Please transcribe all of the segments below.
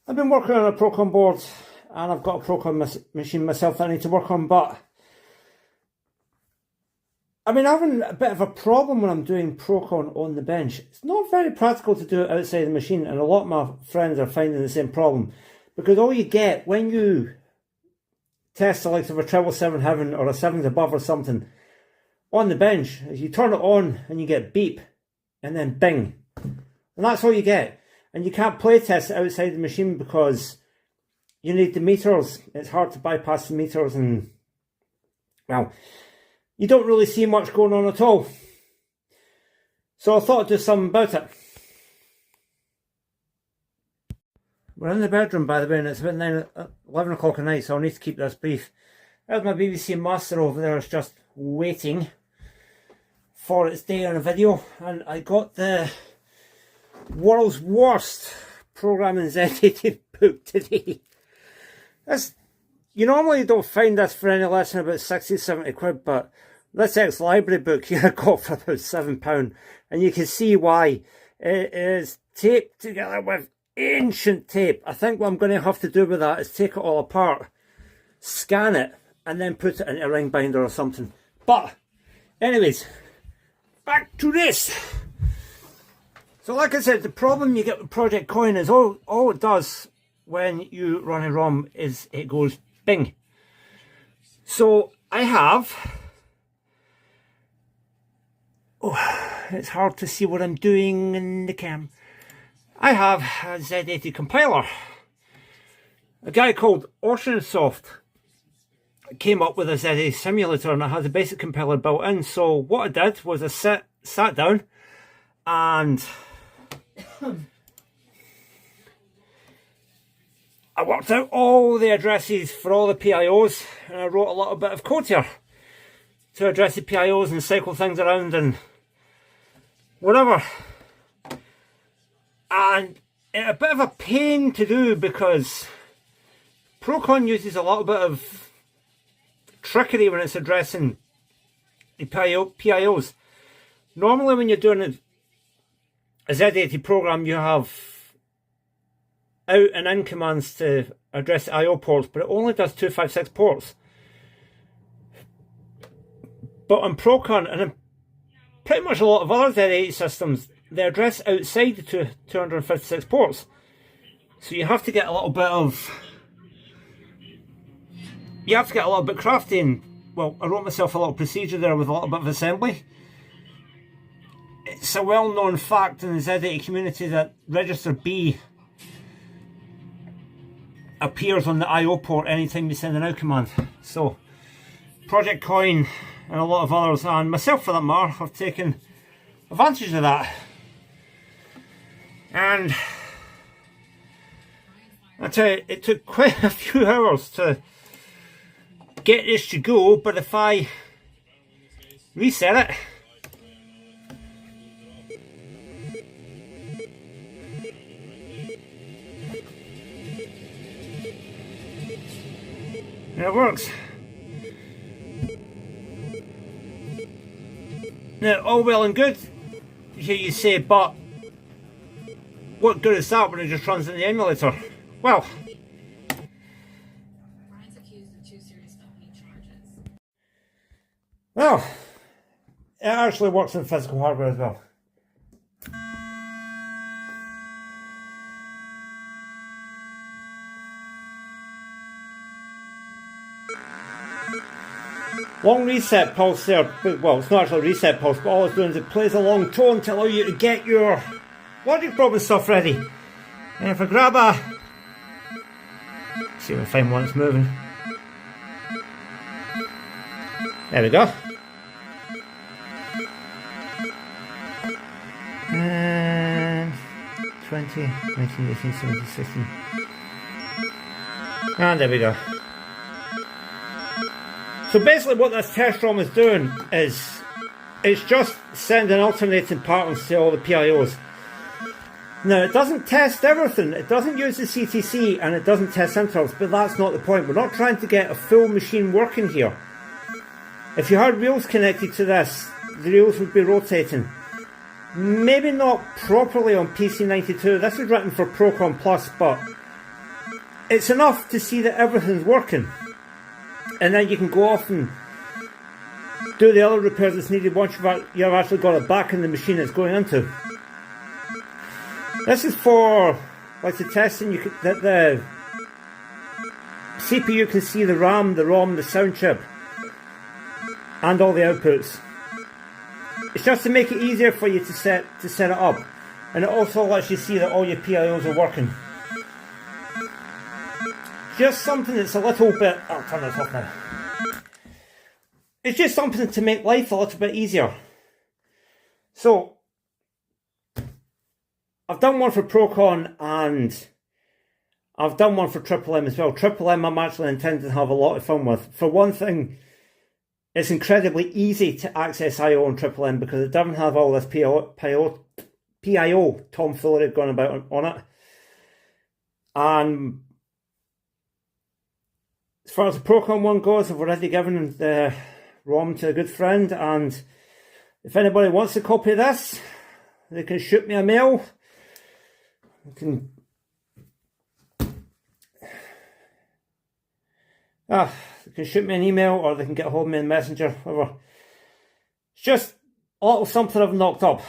I've been working on a proconn board and I've got a proconn machine myself that I need to work on, but I've been having a bit of a problem when I'm doing proconn on the bench. It's not very practical to do it outside the machine, and a lot of my friends are finding the same problem, because all you get when you test the likes of a treble 7 heaven or a 7s above or something on the bench is you turn it on and you get beep and then bing, and that's all you get. And you can't play test it outside the machine because you need the meters. It's hard to bypass the meters, and well, you don't really see much going on at all. So I thought I'd do something about it. We're in the bedroom, by the way, and it's about 11 o'clock at night, so I'll need to keep this brief. There's my BBC Master over there, is just waiting for its day on a video, and I got the world's worst programming Z80 book today. You normally don't find this for any less than about 60-70 quid, but this ex-library book here I got for about £7, and you can see why. It is taped together with ancient tape. I think what I'm going to have to do with that is take it all apart, scan it, and then put it in a ring binder or something. But anyways, back to this. So like I said, the problem you get with Project Coin is all it does when you run a ROM is it goes bing. So I have, it's hard to see what I'm doing in the cam. I have a Z80 compiler. A guy called OceanSoft came up with a Z80 simulator, and it has a basic compiler built in. So what I did was I sat down and I worked out all the addresses for all the PIOs, and I wrote a little bit of code here to address the PIOs and cycle things around and whatever. And it's a bit of a pain to do because proconn uses a little bit of trickery when it's addressing the PIOs. Normally when you're doing a Z80 program, you have out and in commands to address the IO ports, but it only does 256 ports. But on proconn, and in pretty much a lot of other Z80 systems, they address outside the 256 ports. So you have to get a little bit crafty, and well, I wrote myself a little procedure there with a little bit of assembly. It's a well-known fact in the Z80 community that register B appears on the IO port anytime you send an out command. So Project Coin and a lot of others, and myself for that matter, have taken advantage of that. And I tell you, it took quite a few hours to get this to go, but if I reset it, and it works. Now, all well and good, here you say, but what good is that when it just runs in the emulator? Well, it actually works in physical hardware as well. Long reset pulse there. Well, it's not actually a reset pulse, but all it's doing is it plays a long tone to allow you to get your logic problem stuff ready. And if I grab see if I find one that's moving. There we go. And 20, 19, 18, 17, 16. And there we go. So basically what this test ROM is doing is it's just sending alternating patterns to all the PIOs. Now it doesn't test everything, it doesn't use the CTC, and it doesn't test interrupts, but that's not the point. We're not trying to get a full machine working here. If you had reels connected to this, the reels would be rotating. Maybe not properly on PC92. This is written for proconn Plus, but it's enough to see that everything's working, and then you can go off and do the other repairs that's needed once you've actually got it back in the machine it's going into. This is for like the testing that the CPU can see the RAM, the ROM, the sound chip, and all the outputs. It's just to make it easier for you to set it up, and it also lets you see that all your PIOs are working. Just something that's a little bit... I'll turn this off now. It's just something to make life a little bit easier. So, I've done one for proconn and I've done one for Triple M as well. Triple M I'm actually intending to have a lot of fun with. For one thing, it's incredibly easy to access I/O on Triple M because it doesn't have all this PIO tomfoolery going about on it. And as far as the proconn one goes, I've already given the ROM to a good friend, and if anybody wants a copy of this, they can shoot me a mail. They can shoot me an email, or they can get a hold of me in Messenger, whatever. It's just a little something I've knocked up,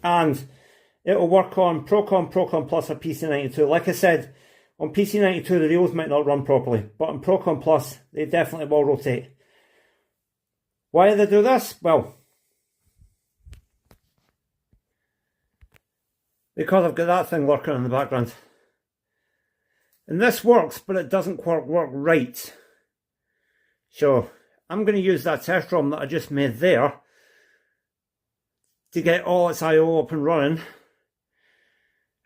and it'll work on proconn Plus, or PC92. Like I said, on PC92 the reels might not run properly, but on proconn Plus they definitely will rotate. Why do they do this? Well, because I've got that thing lurking in the background. And this works, but it doesn't quite work right. So I'm going to use that test ROM that I just made there to get all its I/O up and running.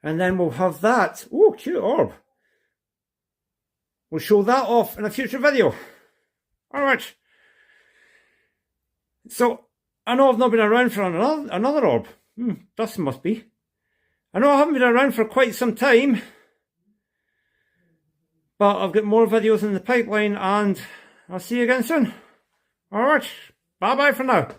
And then we'll have that. Oh, cute orb. We'll show that off in a future video. Alright. So, I know I've not been around for another orb. Dustin must be. I know I haven't been around for quite some time, but I've got more videos in the pipeline, and I'll see you again soon. Alright, bye bye for now.